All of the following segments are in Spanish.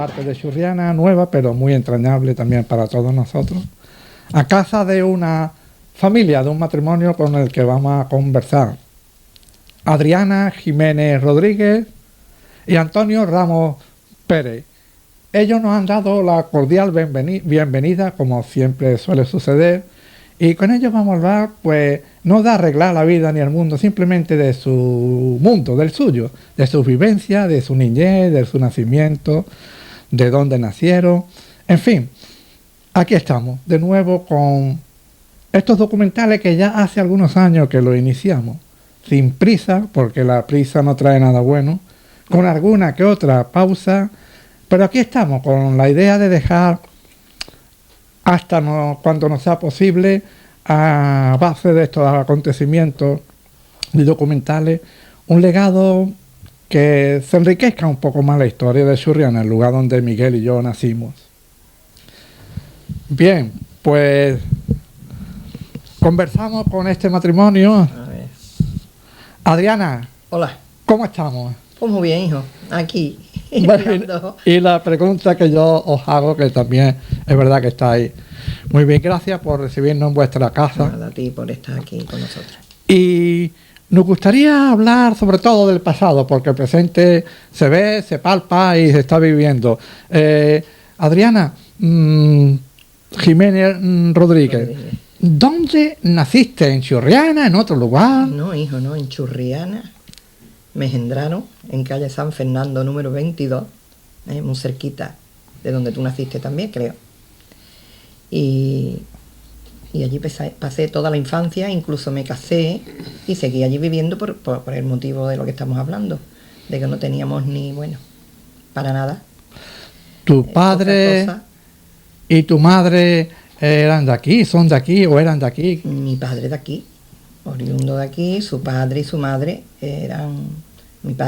parte de Churriana, nueva, pero muy entrañable también para todos nosotros, a casa de una familia, de un matrimonio con el que vamos a conversar. Adriana Jiménez Rodríguez y Antonio Ramos Pérez. Ellos nos han dado la cordial bienvenida, como siempre suele suceder, y con ellos vamos a hablar, pues, no de arreglar la vida ni el mundo, simplemente de su mundo, del suyo, de sus vivencias, de su niñez, de su nacimiento, de dónde nacieron, en fin. Aquí estamos, de nuevo, con estos documentales que ya hace algunos años que los iniciamos, sin prisa, porque la prisa no trae nada bueno, con alguna que otra pausa, pero aquí estamos, con la idea de dejar hasta cuando nos sea posible, a base de estos acontecimientos y documentales, un legado que se enriquezca un poco más la historia de Churriana, el lugar donde Miguel y yo nacimos. Bien, pues conversamos con este matrimonio. A ver. Adriana. Hola. ¿Cómo estamos? Pues muy bien, hijo. Aquí. Bueno, y la pregunta que yo os hago, que también es verdad que estáis muy bien, gracias por recibirnos en vuestra casa. Nada, a ti por estar aquí con nosotros. Y nos gustaría hablar sobre todo del pasado, porque el presente se ve, se palpa y se está viviendo. Adriana Jiménez Rodríguez, ¿dónde naciste? ¿En Churriana? ¿En otro lugar? No, hijo, no, en Churriana. Me engendraron en calle San Fernando, número 22, muy cerquita de donde tú naciste también, creo. Y allí pasé toda la infancia, incluso me casé y seguí allí viviendo por el motivo de lo que estamos hablando, de que no teníamos ni, bueno, para nada. ¿Tu padre y tu madre eran de aquí, son de aquí o eran de aquí? Mi padre de aquí, oriundo de aquí, su padre y su madre eran...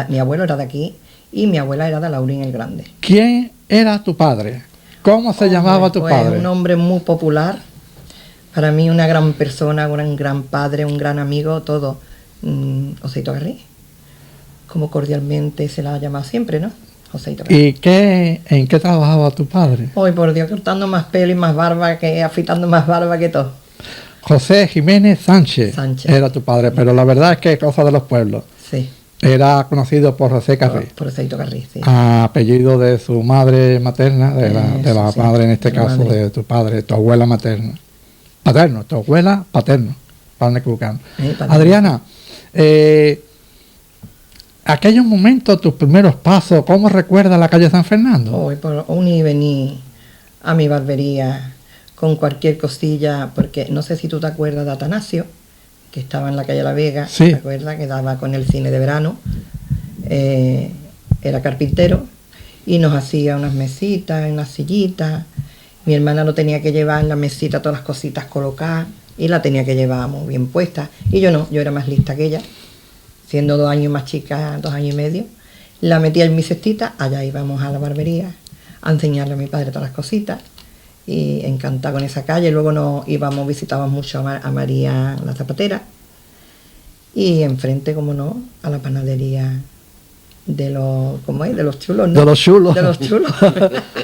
Mi abuelo era de aquí y mi abuela era de Laurín el Grande. ¿Quién era tu padre? ¿Cómo se llamaba tu padre? Un hombre muy popular, para mí una gran persona, un gran padre, un gran amigo, todo. Joseito Garrí, como cordialmente se la ha llamado siempre, ¿no? Joseito Garrí. ¿Y en qué trabajaba tu padre? Hoy por Dios, cortando más pelo y más barba, afeitando más barba que todo. José Jiménez Sánchez era tu padre, pero la verdad es que es cosa de los pueblos. Sí. Era conocido por José Carrí. Por Joseito Garrí, sí. Apellido de su madre materna, de la madre en este caso, de tu padre, tu abuela materna. Paterno, tu abuela paterno, para no equivocarnos. Adriana, aquellos momentos, tus primeros pasos, ¿cómo recuerdas la calle San Fernando? Hoy por un y vení a mi barbería con cualquier cosilla, porque no sé si tú te acuerdas de Atanasio, que estaba en la calle La Vega, sí. ¿te acuerdas? Que daba con el cine de verano, era carpintero y nos hacía unas mesitas, unas sillitas. Mi hermana lo tenía que llevar en la mesita, todas las cositas colocadas, y la tenía que llevar muy bien puesta. Y yo no, yo era más lista que ella, siendo 2 años más chica, 2 años y medio. La metía en mi cestita, allá íbamos a la barbería a enseñarle a mi padre todas las cositas. Y encantada con esa calle. Luego nos íbamos, visitábamos mucho a María la Zapatera, y enfrente, como no, a la panadería de los, ¿cómo es? De los chulos, ¿no? De los chulos. De los chulos.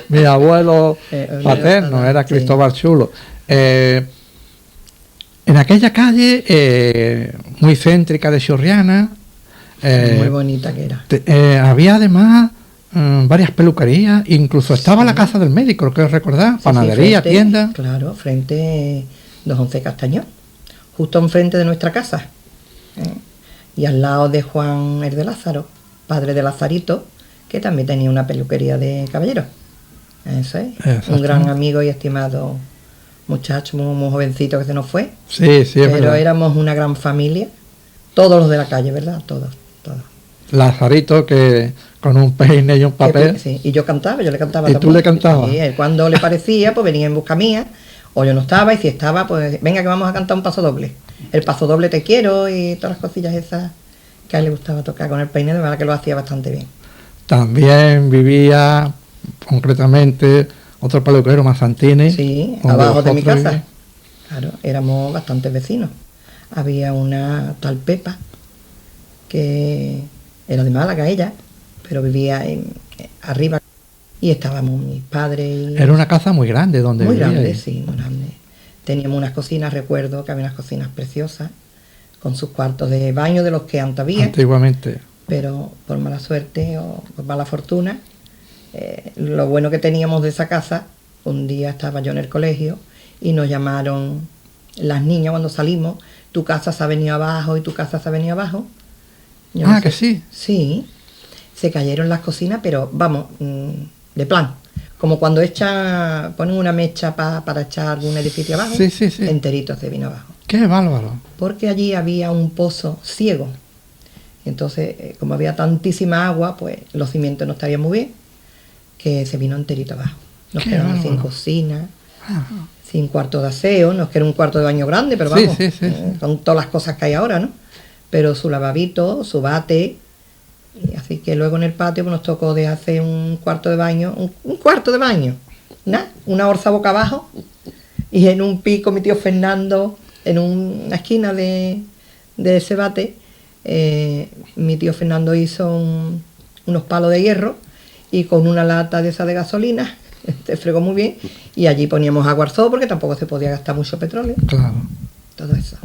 Mi abuelo paterno era Cristóbal Chulo. En aquella calle muy céntrica de Churriana, muy bonita que era. había además varias peluquerías, incluso estaba la casa del médico, lo que recordar, panadería, frente, tienda. Claro, frente 211 Castañón, justo enfrente de nuestra casa, y al lado de Juan el de Lázaro, padre de Lazarito, que también tenía una peluquería de caballeros. Eso es, un gran amigo y estimado muchacho, muy jovencito que se nos fue. Sí, sí, es pero verdad. Éramos una gran familia, todos los de la calle, ¿verdad? Todos. Lazarito, que con un peine y un papel. Sí, y yo cantaba, yo le cantaba ¿Y también. tú le cantabas? Sí, él cuando le parecía, pues venía en busca mía, o yo no estaba, y si estaba, pues venga que vamos a cantar un paso doble. El paso doble Te quiero y todas las cosillas esas que a él le gustaba tocar con el peine, de verdad que lo hacía bastante bien. También vivía, concretamente, otro peluquero, Mazzantini. Sí, abajo de mi casa. Claro, éramos bastantes vecinos. Había una tal Pepa, que era de Málaga ella, pero vivía arriba, Y estábamos mis padres y... Era una casa muy grande donde Muy vivía. grande, sí, muy grande. Teníamos unas cocinas, recuerdo que había unas cocinas preciosas, con sus cuartos de baño de los que antes había, Antiguamente. pero por mala suerte o por mala fortuna, lo bueno que teníamos de esa casa, un día estaba yo en el colegio y nos llamaron las niñas cuando salimos, tu casa se ha venido abajo y tu casa se ha venido abajo. Yo no sé. Que sí. Sí, se cayeron las cocinas, pero vamos, de plan. Como cuando ponen una mecha para echar un edificio abajo, Sí, sí, sí. enterito se vino abajo. Qué bárbaro. Porque allí había un pozo ciego. Y entonces, como había tantísima agua, pues los cimientos no estarían muy bien, que se vino enterito abajo. Nos Qué quedamos sin bárbaro. cocina, Ajá. sin cuarto de aseo, nos queda un cuarto de baño grande, pero Sí, vamos, sí, sí, sí. con todas las cosas que hay ahora, ¿no? Pero su lavabito, su bate, y así que luego en el patio pues, nos tocó de hacer un cuarto de baño, un cuarto de baño, ¿no? Una orza boca abajo, y en un pico mi tío Fernando, en una esquina de ese bate, mi tío Fernando hizo unos palos de hierro y con una lata de esa de gasolina, se fregó muy bien, y allí poníamos aguarzó porque tampoco se podía gastar mucho petróleo, Claro. todo eso.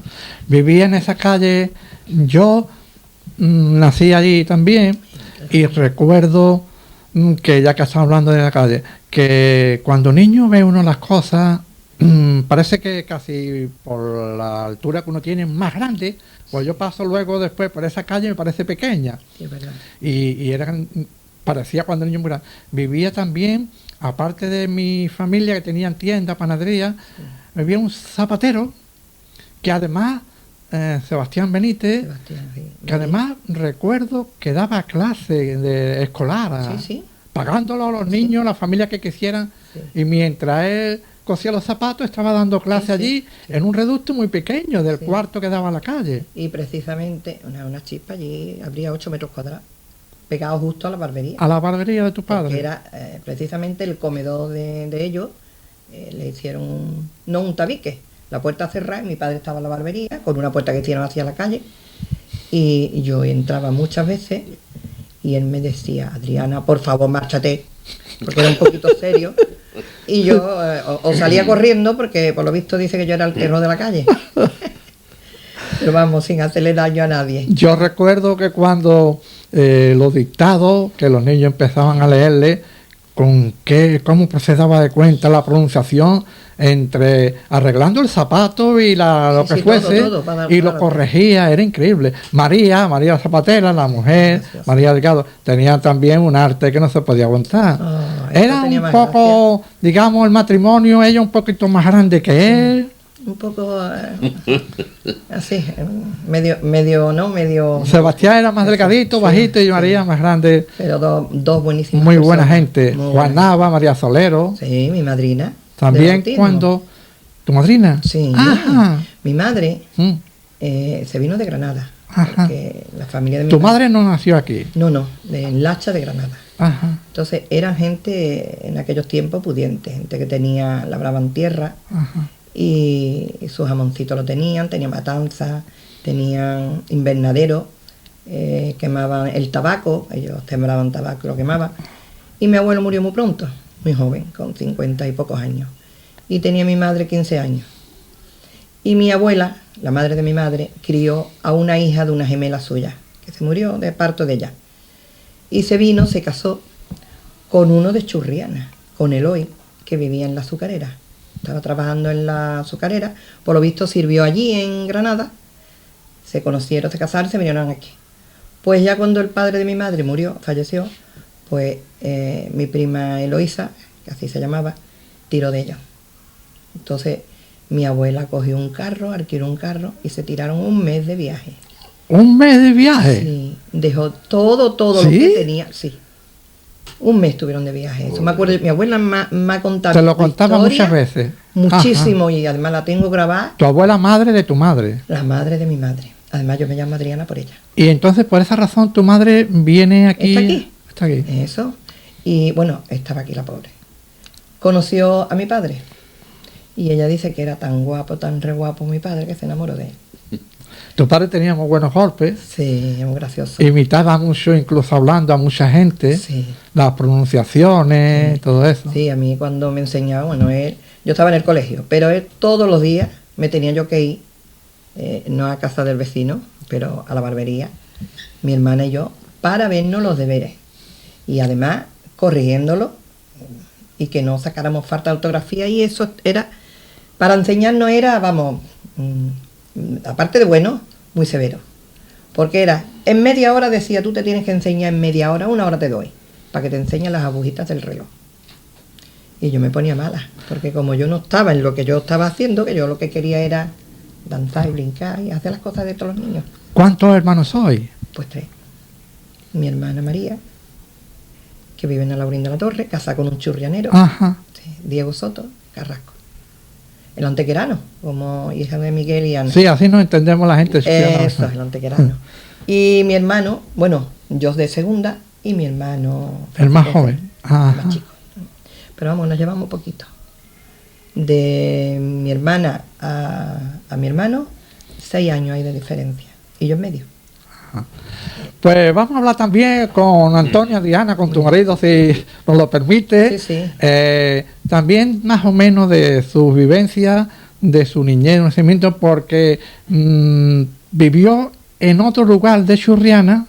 Vivía en esa calle. Yo nací allí también y recuerdo que, ya que estamos hablando de la calle, que cuando niño ve uno las cosas, parece que casi por la altura que uno tiene es más grande. Pues yo paso luego después por esa calle y me parece pequeña. Sí, es verdad. Y parecía cuando niño muy grande. Vivía también, aparte de mi familia que tenían tienda, panadería, vivía un zapatero que además, Sebastián Benítez, Sebastián, sí. que además recuerdo que daba clase de escolar, Sí, sí. pagándolo a los niños, las familias que quisieran, Sí. y mientras él cosía los zapatos estaba dando clase Sí, sí, allí sí. en un reducto muy pequeño del Sí. cuarto que daba a la calle. Y precisamente una chispa allí habría 8 metros cuadrados, pegado justo a la barbería. A la barbería de tu Porque padre. era precisamente el comedor de ellos, le hicieron, no un tabique, la puerta cerrada, y mi padre estaba en la barbería, con una puerta que hicieron hacia la calle, y yo entraba muchas veces, y él me decía, Adriana, por favor, márchate, porque era un poquito serio, y yo o salía corriendo, porque por lo visto dice que yo era el terror de la calle. Pero vamos, sin hacerle daño a nadie. Yo recuerdo que cuando los dictados, que los niños empezaban a leerle, cómo se daba de cuenta la pronunciación entre arreglando el zapato y lo Sí, que sí, fuese, todo, para y lo dar- corregía, era increíble. María Zapatera, la mujer, Gracias. María Delgado, tenía también un arte que no se podía aguantar. Esto Era tenía un más poco, digamos, el matrimonio, ella un poquito más grande que él. un poco así, medio, Sebastián era más Eso, delgadito, sí, bajito, y sí. María más grande. pero dos buenísimas Muy buena personas, gente. muy Juan buena Nava, María Solero. gente. Sí, mi madrina. de También bautismo. cuando... ¿Tu madrina? Sí, Ajá. mi madre Mm. se vino de Granada, Ajá. porque la familia de mi Tu madre no nació aquí. No, de Lacha de Granada. Ajá. Entonces eran gente en aquellos tiempos pudiente, gente que labraban tierra, Ajá. y sus jamoncitos lo tenían matanza, tenían invernadero, quemaban el tabaco, ellos sembraban tabaco y lo quemaban. Y mi abuelo murió muy pronto, muy joven, con 50 y pocos años. Y tenía mi madre 15 años. Y mi abuela, la madre de mi madre, crió a una hija de una gemela suya, que se murió de parto de ella. Y se casó con uno de Churriana, con Eloy, que vivía en la azucarera. Estaba trabajando en la azucarera, por lo visto sirvió allí en Granada, se conocieron, se casaron y se vinieron aquí. Pues ya cuando el padre de mi madre falleció, pues mi prima Eloísa, que así se llamaba, tiró de ella. Entonces mi abuela cogió un carro, alquiló un carro y se tiraron un mes de viaje. ¿Un mes de viaje? Sí, dejó todo ¿Sí? lo que tenía, sí. Un mes estuvieron de viaje. Eso me acuerdo, mi abuela me ha contado. Te lo esta contaba historia muchas veces. Muchísimo, Ajá. y además la tengo grabada, Tu abuela madre de tu madre. la madre de mi madre. Además yo me llamo Adriana por ella. Y entonces por esa razón tu madre viene aquí. ¿Está aquí? Está aquí. Eso. Y bueno, estaba aquí la pobre. Conoció a mi padre. Y ella dice que era tan guapo, tan re guapo mi padre, que se enamoró de él. Tu padre tenía muy buenos golpes, Sí, es muy gracioso. imitaba mucho, incluso hablando a mucha gente, Sí. las pronunciaciones, Sí. todo eso. Sí, a mí cuando me enseñaba, bueno, yo estaba en el colegio, pero él todos los días me tenía yo que ir, no a casa del vecino, pero a la barbería, mi hermana y yo, para vernos los deberes. Y además, corrigiéndolo y que no sacáramos falta de ortografía, y eso era, para enseñarnos era, vamos, aparte de bueno, muy severo. Porque era, en media hora decía, tú te tienes que enseñar en media hora, 1 hora te doy, para que te enseñen las agujitas del reloj. Y yo me ponía mala, porque como yo no estaba en lo que yo estaba haciendo, que yo lo que quería era danzar y brincar y hacer las cosas de todos los niños. ¿Cuántos hermanos sois? Pues 3. Mi hermana María, que vive en la Laurín de la Torre, casada con un churrianero. Ajá. Sí, Diego Soto Carrasco. El antequerano, como hija de Miguel y Ana. Sí, así nos entendemos la gente. Eso, el antequerano. Y mi hermano, bueno, yo de segunda y mi hermano... El más Francisco, joven. Ajá. más chico. Pero vamos, nos llevamos poquito. De mi hermana a mi hermano, 6 años hay de diferencia. Y yo en medio. Pues vamos a hablar también con Antonio, Diana, con tu marido, si nos lo permite. Sí, sí. También más o menos de sus vivencias, de su niñez, nacimiento, porque vivió en otro lugar de Churriana,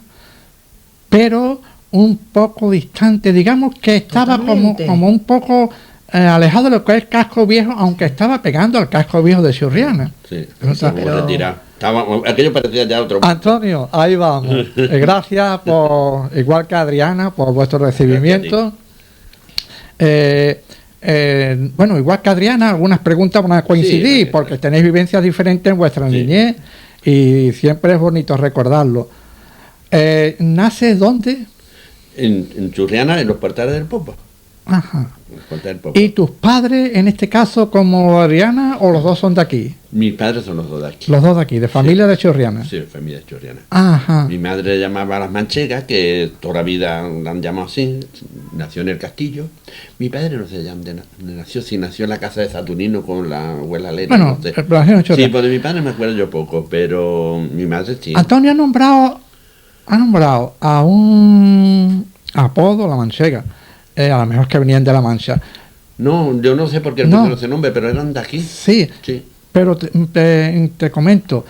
pero un poco distante, digamos que estaba como un poco alejado de lo que es el casco viejo, aunque estaba pegando al casco viejo de Churriana. Sí, O sea, pero retirado. Aquello parecía ya otro. Antonio, ahí vamos. Gracias por, igual que Adriana, por vuestro recibimiento. Bueno, igual que Adriana, algunas preguntas van a coincidir, Sí, porque tenéis vivencias diferentes en vuestra Sí. niñez y siempre es bonito recordarlo. ¿Nace dónde? En Churriana, en los portales del Popo. Ajá. Los portales del Popo. ¿Y tus padres, en este caso, como Adriana, o los dos son de aquí? Mis padres son los dos de aquí. Los dos de aquí, de familia de Churriana. Sí, familia churriana. Ajá. Mi madre llamaba a las manchegas, que toda la vida la han llamado así, nació en el castillo. Mi padre no sé dónde nació, si nació en la casa de Saturnino con la abuela Lena. Bueno, no sé. el nació en Sí, Churriana. pues de mi padre me acuerdo yo poco, pero mi madre sí. Antonio ha nombrado a un apodo, la manchega, a lo mejor que venían de la Mancha. No, yo no sé por qué No. pusieron ese nombre, pero eran de aquí. Sí, Sí. pero te comento,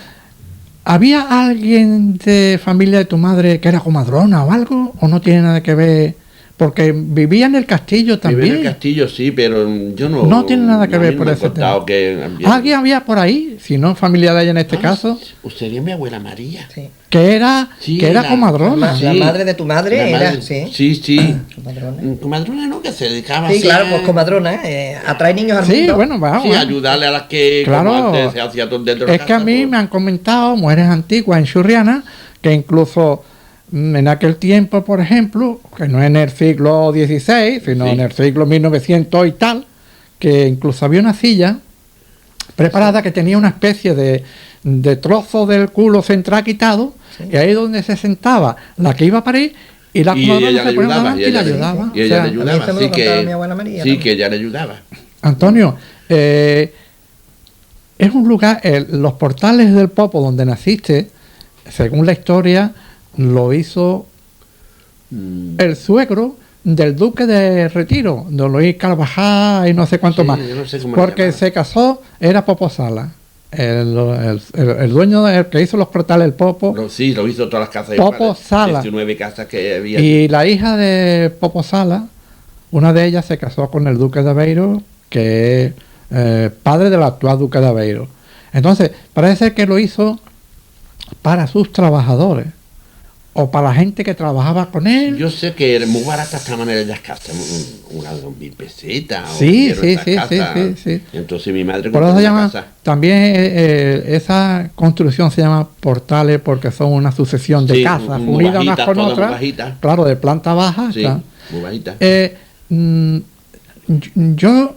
¿había alguien de familia de tu madre que era comadrona o algo? ¿O no tiene nada que ver? Porque vivía en el castillo Vive también. en el castillo, sí, pero yo no... No tiene nada que a mí ver no por me han ese contado tema. que... ¿Alguien había por ahí? Si no familia de ella en este caso, Sería mi abuela María. Sí. que era Sí, era comadrona. Sí. La madre de tu madre La era, madre- sí. Sí, sí. Comadrona. Comadrona, ¿no? Que se dedicaba Sí, a claro, hacer- pues comadrona, atrae niños al Sí, mundo. bueno, vamos. Sí, ayudarle a las que Claro. como antes se hacía todo dentro de Es la que a casa, mí pues. me han comentado mujeres antiguas en Churriana que incluso en aquel tiempo, por ejemplo, que no en el siglo XVI, sino Sí. en el siglo 1900 y tal, que incluso había una silla preparada que tenía una especie de trozo del culo central quitado, y ahí donde se sentaba la que iba a parir y la Y comadrona ella se le ponía ayudaba, delante y y la ella le- ayudaba. y ella O sea, le ayudaba, eso me lo sí contaba que... mi abuela María Sí, también. que ella le ayudaba. Antonio, es un lugar, los portales del Popo donde naciste, según la historia, lo hizo el suegro del duque de Retiro, don Luis Carvajal y no sé cuánto Sí, más, yo no sé cómo le porque llamaban. se casó, era Popo Sala, el dueño el que hizo los portales del Popo, Sí, lo hizo todas las casas Popo iguales, Sala. 19 casas que había. y la hija de Popo Sala, una de ellas se casó con el duque de Aveiro, que es padre del actual duque de Aveiro. Entonces, parece ser que lo hizo para sus trabajadores o para la gente que trabajaba con él. Yo sé que muy baratas estaban en las casas, unas 2.000 pesetas. Sí, o sí, esas sí, casas. sí. Entonces mi madre Por compró eso se una llama, casa. también esa construcción se llama portales porque son una sucesión de Sí, casas muy unidas unas bajitas, con todas muy otras, bajitas. claro, de planta baja. Sí, está. muy bajitas. Yo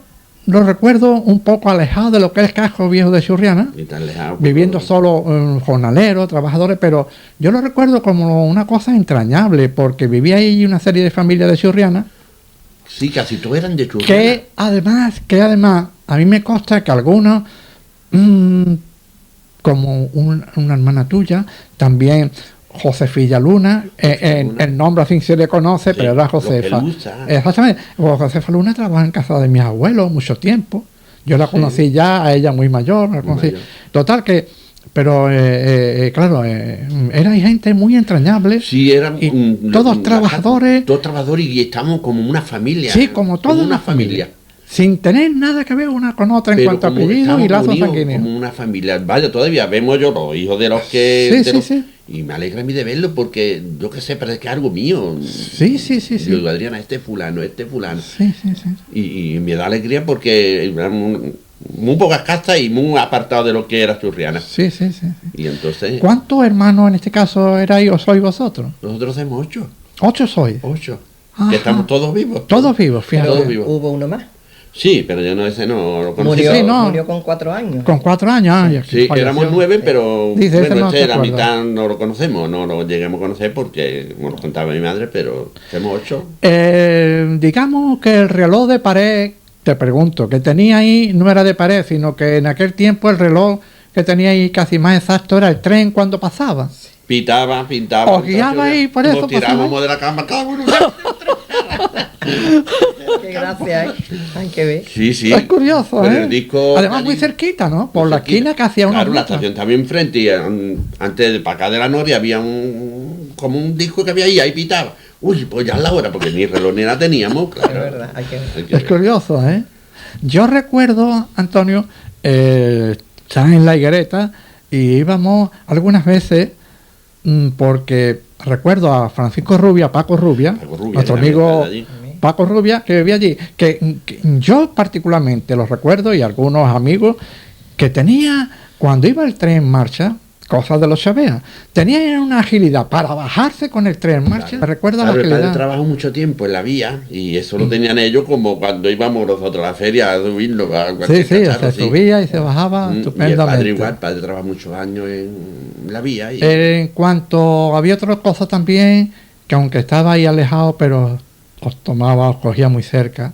lo recuerdo un poco alejado de lo que es el casco viejo de Churriana, Ni tan lejano, viviendo pero- solo jornaleros, trabajadores, pero yo lo recuerdo como una cosa entrañable, porque vivía ahí una serie de familias de Churriana, Sí, casi todos eran de Churriana. que además, a mí me consta que algunos como una hermana tuya, también Josefilla Luna, el nombre así se le conoce, Sí, pero era los Josefa. Pelusa. Exactamente. Pues Josefa Luna trabajó en casa de mis abuelos mucho tiempo. Yo la conocí ya, a ella muy mayor, la conocí. mayor. Total que, pero claro, era gente muy entrañable. Sí, eran y todos trabajadores. Todos trabajadores y estamos como una familia. Sí, como toda una familia. Sin tener nada que ver una con otra en Pero cuanto a como apellidos y estamos lazos unidos sanguíneos. como una familia. Vaya, todavía vemos yo los hijos de los que... Sí, de sí, los- sí. Y me alegra a mí de verlo porque, yo qué sé, parece que es algo mío. Sí, sí, sí, sí. Yo digo, Adriana, este fulano. Sí, sí, sí. Y me da alegría porque eran muy pocas castas y muy apartados de lo que era Churriana. Sí, sí, sí, sí. Y entonces, ¿Cuántos hermanos en este caso erais o sois vosotros? nosotros somos 8. 8 sois. 8. Ajá. Que estamos todos vivos. Todos vivos, fíjate. Todos vivos. Hubo uno más. Sí, pero yo no ese no lo conocí. Murió, sí, no. murió con 4 años. Con 4 años. Ay, aquí Sí, falleció. éramos 9, pero Dice, ese bueno, no te la acuerdas. mitad no lo conocemos, no lo llegamos a conocer porque, como lo contaba mi madre, pero somos 8. Digamos que el reloj de pared, te pregunto, que tenía ahí no era de pared, sino que en aquel tiempo el reloj que tenía ahí casi más exacto era el tren cuando pasaba. Pintaba. Os guiaba ahí, por eso Nos tirábamos pasaba. de la cama, cago en un- Qué gracia, ¿eh? Hay que ver. Sí, sí. Es curioso, Con ¿eh? el disco Además muy Cali- cerquita, ¿no? Por muy la cerquita. esquina que hacía una Claro, la ruta. estación estaba enfrente y antes de para acá de la Noria había como un disco que había ahí pitaba. Uy, pues ya es la hora, porque ni reloj ni la teníamos, Es claro. verdad, hay que ver. Hay que Es ver. curioso, ¿eh? Yo recuerdo, Antonio, estar en la higuereta y íbamos algunas veces porque recuerdo a Francisco Rubia, Paco Rubia, nuestro la amigo verdad, allí. Paco Rubia, que vivía allí, que yo particularmente lo recuerdo y algunos amigos que tenía, cuando iba el tren en marcha, cosas de los Chavea, tenía una agilidad para bajarse con el tren en marcha. Claro. Recuerdo Claro, la el padre agilidad. trabajó mucho tiempo en la vía y eso lo tenían ellos como cuando íbamos nosotros a la feria a subirnos a Sí, cualquier sí, cacharro, se sí. subía y se bajaba Y el estupendamente. padre igual, el padre trabaja muchos años en la vía y En cuanto había otra cosa también, que aunque estaba ahí alejado, pero os cogía muy cerca,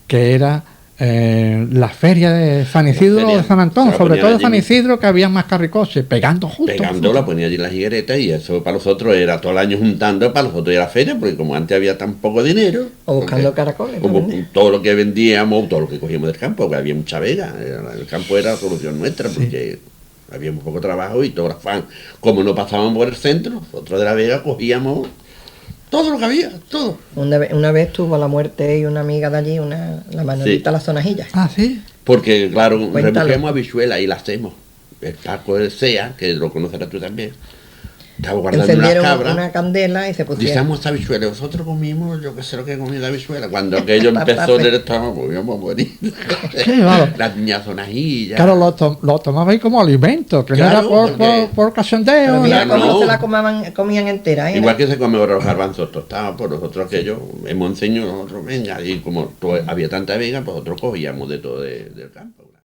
que era la feria de San Isidro feria. de San Antón, Se la sobre ponían todo allí San mismo. Isidro, que había más carricoches, pegando justo. pegando la ponía allí en las higueretas y eso para nosotros era todo el año juntando, para nosotros era feria, porque como antes había tan poco dinero. O buscando porque caracoles. como también. todo lo que vendíamos, todo lo que cogíamos del campo, porque había mucha vega, el campo era la solución nuestra, porque había muy poco trabajo y todos los fans, como no pasaban por el centro, nosotros de la vega cogíamos todo lo que había, todo. Una vez tuvo la muerte y una amiga de allí, la Manolita Sí. La Sonajilla. Ah, sí. Porque, claro, Cuéntalo. rebusquemos habichuelas y las hacemos. El Paco del SEA, que lo conocerás tú también, estaba guardando unas Encendieron cabras. una candela y se pusieron. Dicemos habichuelas, nosotros comimos, yo qué sé lo que comí de habichuela. Cuando aquello empezó en el estómago, pues íbamos a morir. Sí, claro. Las niñas sonajillas. Claro, lo tomabais como alimento, que Claro, no era porque- por cachondeo. Pero mira Claro, cómo no. se la comían entera, ¿eh? Igual que se come ahora los garbanzos tostados, por nosotros aquello, hemos enseñado nosotros, venga, y como había tanta vega, pues nosotros cogíamos de todo del campo.